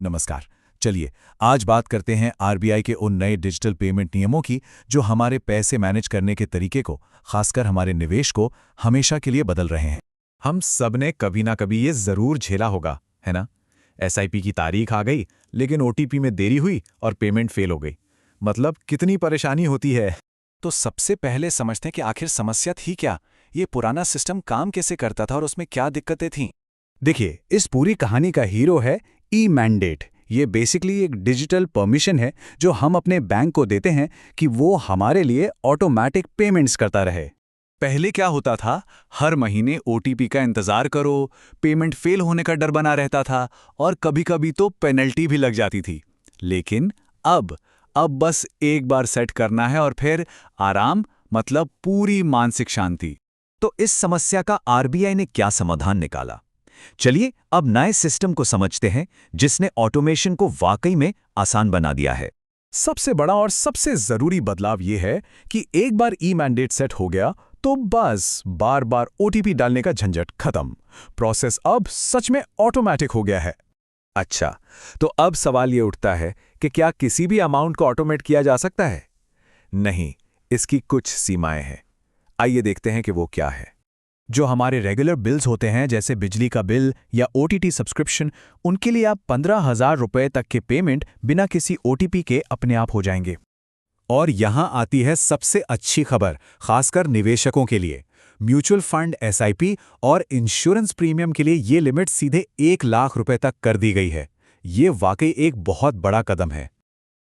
नमस्कार। चलिए आज बात करते हैं आरबीआई के उन नए डिजिटल पेमेंट नियमों की जो हमारे पैसे मैनेज करने के तरीके को, खासकर हमारे निवेश को, हमेशा के लिए बदल रहे हैं। हम सब ने कभी ना कभी ये जरूर झेला होगा, है ना? एसआईपी की तारीख आ गई, लेकिन ओटीपी में देरी हुई और पेमेंट फेल हो गई। मतलब कितनी परेशानी होती है। तो सबसे पहले समझते हैं कि आखिर समस्या थी क्या, ये पुराना सिस्टम काम कैसे करता था और उसमें क्या दिक्कतें थीं। देखिए, इस पूरी कहानी का हीरो है ई मैंडेट। ये बेसिकली एक डिजिटल परमिशन है जो हम अपने बैंक को देते हैं कि वो हमारे लिए ऑटोमेटिक पेमेंट्स करता रहे। पहले क्या होता था, हर महीने ओटीपी का इंतजार करो, पेमेंट फेल होने का डर बना रहता था और कभी-कभी तो पेनल्टी भी लग जाती थी। लेकिन अब बस एक बार सेट करना है और फिर आराम, मतलब पूरी मानसिक शांति। तो इस समस्या का आरबीआई ने क्या समाधान निकाला? चलिए अब नए सिस्टम को समझते हैं जिसने ऑटोमेशन को वाकई में आसान बना दिया है। सबसे बड़ा और सबसे जरूरी बदलाव ये है कि एक बार ई मैंडेट सेट हो गया तो बस बार बार ओटीपी डालने का झंझट खत्म। प्रोसेस अब सच में ऑटोमेटिक हो गया है। अच्छा, तो अब सवाल ये उठता है कि क्या किसी भी अमाउंट को ऑटोमेट किया जा सकता है? नहीं, इसकी कुछ सीमाएं हैं। आइए देखते हैं कि वो क्या है। जो हमारे रेगुलर बिल्स होते हैं, जैसे बिजली का बिल या ओटीटी सब्सक्रिप्शन, उनके लिए आप 15,000 रुपए तक के पेमेंट बिना किसी ओटीपी के अपने आप हो जाएंगे। और यहां आती है सबसे अच्छी खबर, खासकर निवेशकों के लिए। म्यूचुअल फंड, एसआईपी और इंश्योरेंस प्रीमियम के लिए ये लिमिट सीधे 1 लाख रुपए तक कर दी गई है। ये वाकई एक बहुत बड़ा कदम है।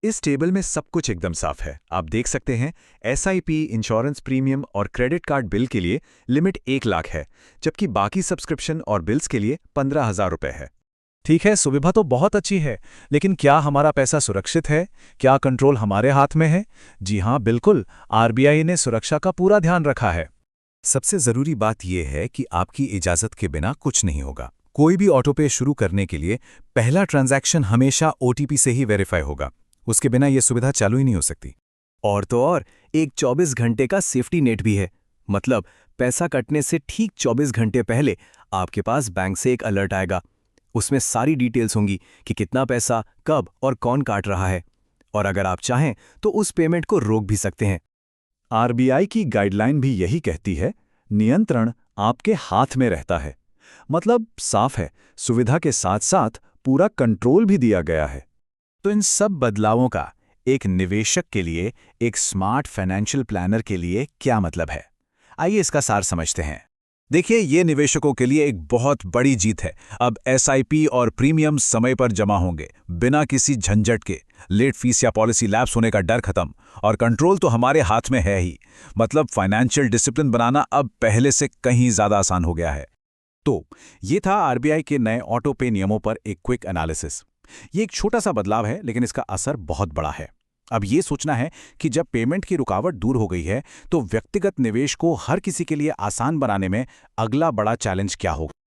इस टेबल में सब कुछ एकदम साफ है। आप देख सकते हैं, एसआईपी, इंश्योरेंस प्रीमियम और क्रेडिट कार्ड बिल के लिए लिमिट 1 लाख है, जबकि बाकी सब्सक्रिप्शन और बिल्स के लिए 15,000 रुपए है। ठीक है, सुविधा तो बहुत अच्छी है, लेकिन क्या हमारा पैसा सुरक्षित है? क्या कंट्रोल हमारे हाथ में है? जी हाँ, बिल्कुल। आरबीआई ने सुरक्षा का पूरा ध्यान रखा है। सबसे जरूरी बात यह है कि आपकी इजाजत के बिना कुछ नहीं होगा। कोई भी ऑटोपे शुरू करने के लिए पहला ट्रांजैक्शन हमेशा ओटीपी से ही वेरीफाई होगा। उसके बिना यह सुविधा चालू ही नहीं हो सकती। और तो और एक 24 घंटे का सेफ्टी नेट भी है। मतलब पैसा कटने से ठीक 24 घंटे पहले आपके पास बैंक से एक अलर्ट आएगा। उसमें सारी डिटेल्स होंगी कि कितना पैसा, कब और कौन काट रहा है। और अगर आप चाहें तो उस पेमेंट को रोक भी सकते हैं। आरबीआई की गाइडलाइन भी यही कहती है, नियंत्रण आपके हाथ में रहता है। मतलब साफ है, सुविधा के साथ साथ पूरा कंट्रोल भी दिया गया है। तो इन सब बदलावों का एक निवेशक के लिए, एक स्मार्ट फाइनेंशियल प्लानर के लिए क्या मतलब है? आइए इसका सार समझते हैं। देखिए, ये निवेशकों के लिए एक बहुत बड़ी जीत है। अब एसआईपी और प्रीमियम समय पर जमा होंगे, बिना किसी झंझट के। लेट फीस या पॉलिसी लैप्स होने का डर खत्म, और कंट्रोल तो हमारे हाथ में है ही। मतलब फाइनेंशियल डिसिप्लिन बनाना अब पहले से कहीं ज्यादा आसान हो गया है। तो ये था आरबीआई के नए ऑटो पे नियमों पर एक क्विक एनालिसिस। ये एक छोटा सा बदलाव है, लेकिन इसका असर बहुत बड़ा है। अब ये सोचना है कि जब पेमेंट की रुकावट दूर हो गई है, तो व्यक्तिगत निवेश को हर किसी के लिए आसान बनाने में अगला बड़ा चैलेंज क्या होगा।